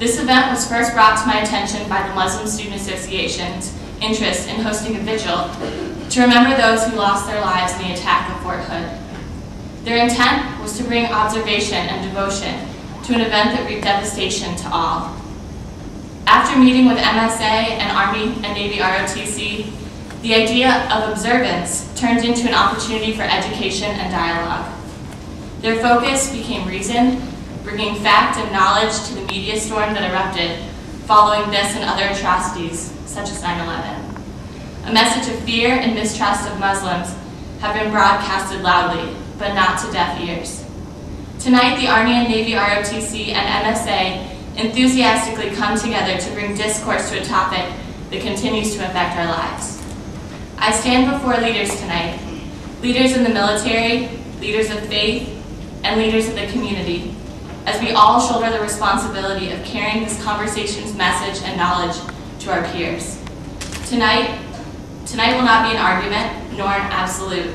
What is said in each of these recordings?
This event was first brought to my attention by the Muslim Student Association's interest in hosting a vigil to remember those who lost their lives in the attack of Fort Hood. Their intent was to bring observation and devotion to an event that reaped devastation to all. After meeting with MSA and Army and Navy ROTC, the idea of observance turned into an opportunity for education and dialogue. Their focus became reason, bringing fact and knowledge to the media storm that erupted following this and other atrocities, such as 9/11. A message of fear and mistrust of Muslims have been broadcasted loudly, but not to deaf ears. Tonight, the Army and Navy ROTC and MSA enthusiastically come together to bring discourse to a topic that continues to affect our lives. I stand before leaders tonight, leaders in the military, leaders of faith, and leaders of the community, as we all shoulder the responsibility of carrying this conversation's message and knowledge to our peers. Tonight will not be an argument, nor an absolute.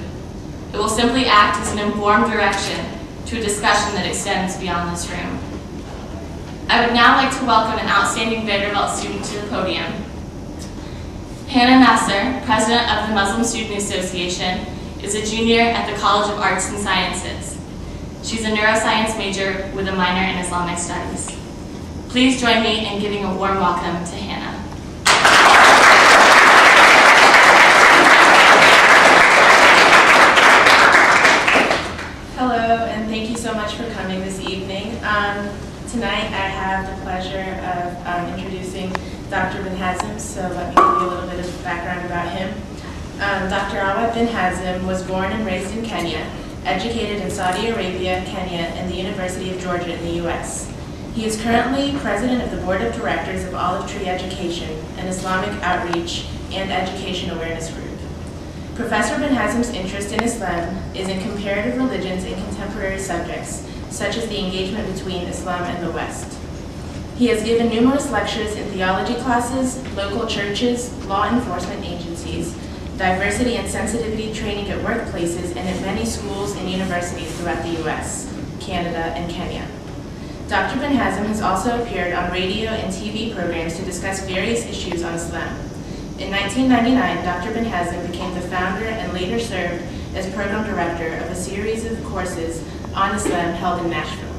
It will simply act as an informed direction to a discussion that extends beyond this room. I would now like to welcome an outstanding Vanderbilt student to the podium. Hannah Nasser, president of the Muslim Student Association, is a junior at the College of Arts and Sciences. She's a neuroscience major with a minor in Islamic studies. Please join me in giving a warm welcome to Hannah. Hello, and thank you so much for coming this evening. Tonight I have the pleasure of introducing Dr. bin Hazm, so let me give you a little bit of background about him. Dr. Awad bin Hazm was born and raised in Kenya, educated in Saudi Arabia, Kenya, and the University of Georgia in the U.S. He is currently president of the board of directors of Olive Tree Education, an Islamic outreach and education awareness group. Professor bin Hazm's interest in Islam is in comparative religions and contemporary subjects, such as the engagement between Islam and the West. He has given numerous lectures in theology classes, local churches, law enforcement agencies, diversity and sensitivity training at workplaces, and at many schools and universities throughout the U.S., Canada, and Kenya. Dr. bin Hazm has also appeared on radio and TV programs to discuss various issues on Islam. In 1999, Dr. bin Hazm became the founder and later served as program director of a series of courses on Islam held in Nashville.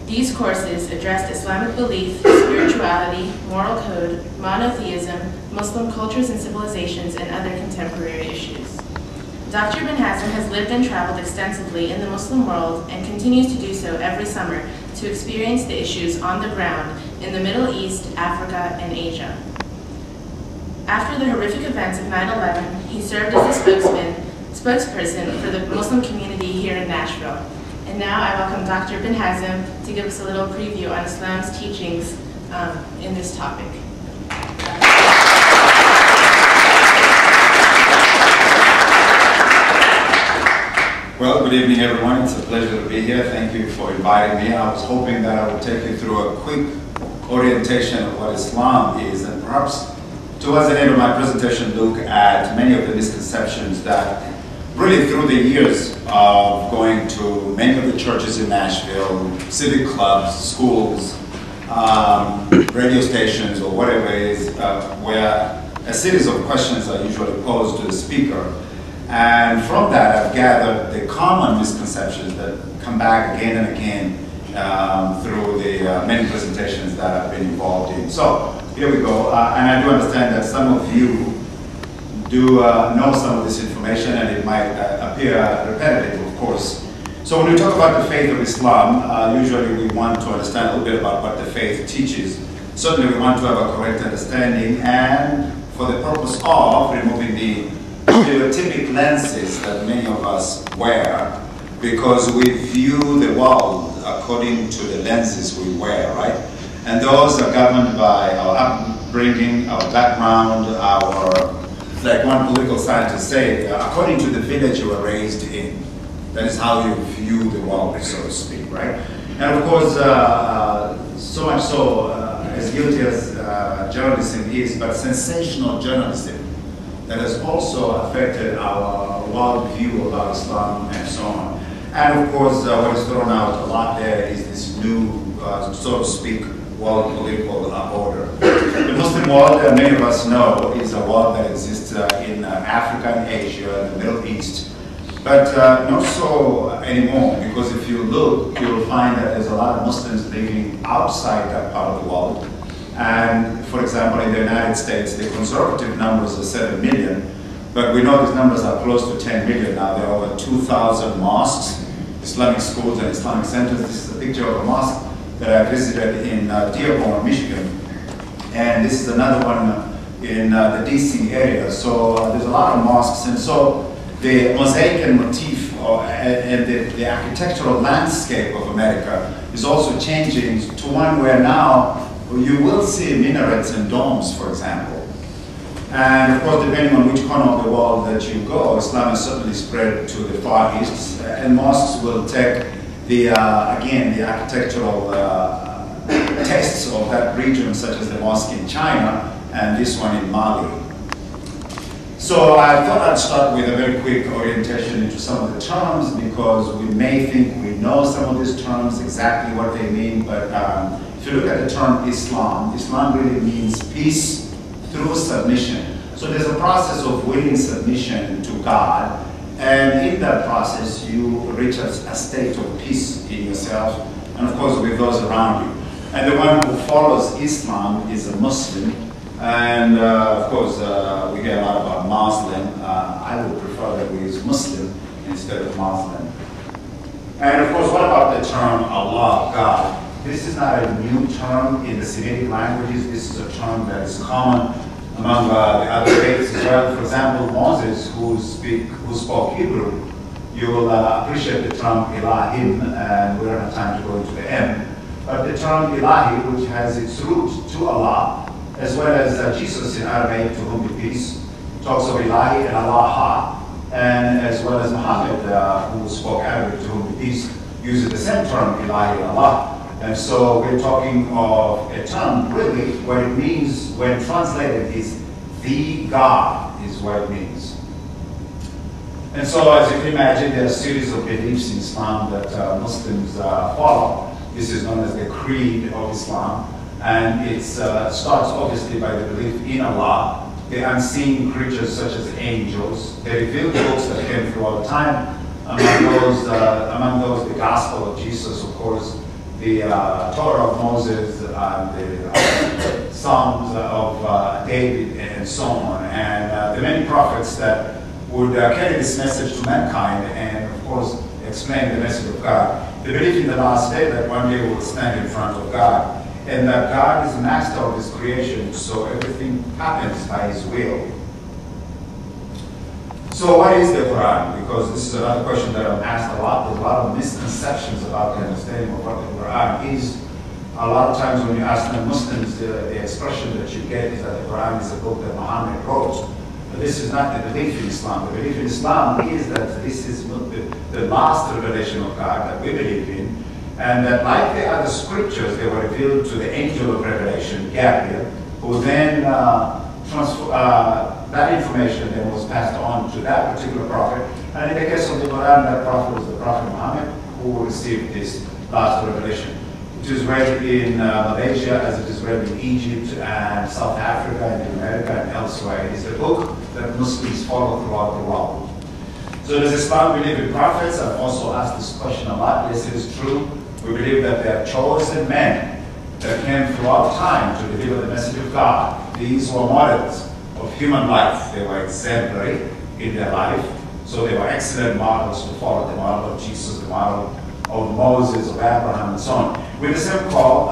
These courses addressed Islamic belief, spirituality, moral code, monotheism, Muslim cultures and civilizations, and other contemporary issues. Dr. bin Hazm has lived and traveled extensively in the Muslim world and continues to do so every summer to experience the issues on the ground in the Middle East, Africa, and Asia. After the horrific events of 9/11, he served as a spokesperson for the Muslim community here in Nashville. And now I welcome Dr. bin Hazm to give us a little preview on Islam's teachings in this topic. Well, good evening, everyone. It's a pleasure to be here. Thank you for inviting me. I was hoping that I would take you through a quick orientation of what Islam is, and perhaps towards the end of my presentation look at many of the misconceptions that really through the years of going to many of the churches in Nashville, civic clubs, schools, radio stations, or whatever it is, where a series of questions are usually posed to the speaker. And from that, I've gathered the common misconceptions that come back again and again through the many presentations that I've been involved in. So here we go. And I do understand that some of you do know some of this information, and it might appear repetitive, of course. So when we talk about the faith of Islam, usually we want to understand a little bit about what the faith teaches. Certainly we want to have a correct understanding, and for the purpose of removing the stereotypic lenses that many of us wear, because we view the world according to the lenses we wear, right? And those are governed by our upbringing, our background, our, like one political scientist said, according to the village you were raised in. That is how you view the world, so to speak, right? And of course, so much so, as guilty as journalism is, but sensational journalism that has also affected our world view about Islam and so on. And of course, what is thrown out a lot there is this new, so to speak, world political order. The Muslim world, many of us know, is a world that exists in Africa and Asia and the Middle East. But not so anymore, because if you look, you'll find that there's a lot of Muslims living outside that part of the world. And for example, in the United States, the conservative numbers are 7 million, but we know these numbers are close to 10 million now. There are over 2,000 mosques, Islamic schools and Islamic centers. This is a picture of a mosque that I visited in Dearborn, Michigan. And this is another one in the DC area. So there's a lot of mosques, and so the mosaic and motif and the architectural landscape of America is also changing to one where now you will see minarets and domes, for example. And of course, depending on which corner of the world that you go, Islam has certainly spread to the Far East, and mosques will take the, again, the architectural tastes of that region, such as the mosque in China and this one in Mali. So I thought I'd start with a very quick orientation into some of the terms, because we may think we know some of these terms, exactly what they mean, but if you look at the term Islam, Islam really means peace through submission. So there's a process of willing submission to God, and in that process you reach a state of peace in yourself, and of course with those around you. And the one who follows Islam is a Muslim. And of course, we hear a lot about Muslim. I would prefer that we use Muslim instead of Muslim. And of course, what about the term Allah, God? This is not a new term in the Semitic languages. This is a term that is common among the other faiths as well. For example, Moses, who spoke Hebrew, you will appreciate the term Ilahim, and we don't have time to go into the M. But the term Ilahi, which has its root to Allah, as well as Jesus in Arabic, to whom be peace, talks of Ilahi and Allah, and as well as Muhammad, who spoke Arabic, to whom be peace, uses the same term, Ilahi and Allah. And so we're talking of a term, really, what it means when translated is the God, is what it means. And so, as you can imagine, there are a series of beliefs in Islam that Muslims follow. This is known as the creed of Islam. And it starts obviously by the belief in Allah, the unseen creatures such as angels, the revealed books that came throughout time. Among those, the Gospel of Jesus, of course, the Torah of Moses, the Psalms of David, and so on, and the many prophets that would carry this message to mankind, and of course explain the message of God. The belief in the last day that one day we'll stand in front of God, and that God is the master of His creation, so everything happens by His will. So what is the Quran? Because this is another question that I'm asked a lot. There's a lot of misconceptions about the understanding of what the Quran is. A lot of times when you ask non-Muslims, the expression that you get is that the Quran is a book that Muhammad wrote. But this is not the belief in Islam. The belief in Islam is that this is the last revelation of God that we believe in, and that like the other scriptures, they were revealed to the angel of revelation, Gabriel, who then that information then was passed on to that particular prophet. And in the case of the Quran, that prophet was the Prophet Muhammad, who received this last revelation. It is read in Malaysia, as it is read in Egypt and South Africa and in America and elsewhere. It is the book that Muslims follow throughout the world. So does Islam believe in prophets? I've also asked this question a lot. Yes, it is true. We believe that they are chosen men that came throughout time to deliver the message of God. These were models of human life. They were exemplary in their life. So they were excellent models to follow. The model of Jesus, the model of Moses, of Abraham, and so on. With the same call,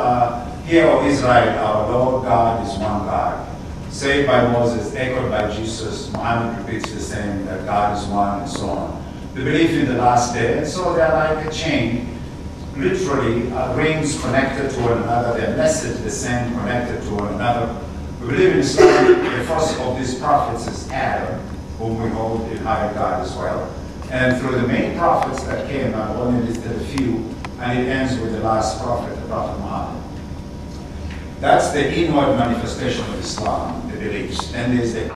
Hear, O Israel, our Lord God is one God. Saved by Moses, echoed by Jesus, Muhammad repeats the same, that God is one, and so on. The belief in the last day, and so they're like a chain, literally rings connected to one another, their message the same, connected to one another. We believe in Islam, the first of these prophets is Adam, whom we hold in high regard as well. And through the main prophets that came, I've only listed a few, and it ends with the last prophet, the Prophet Muhammad. That's the inward manifestation of Islam, the beliefs. And there's the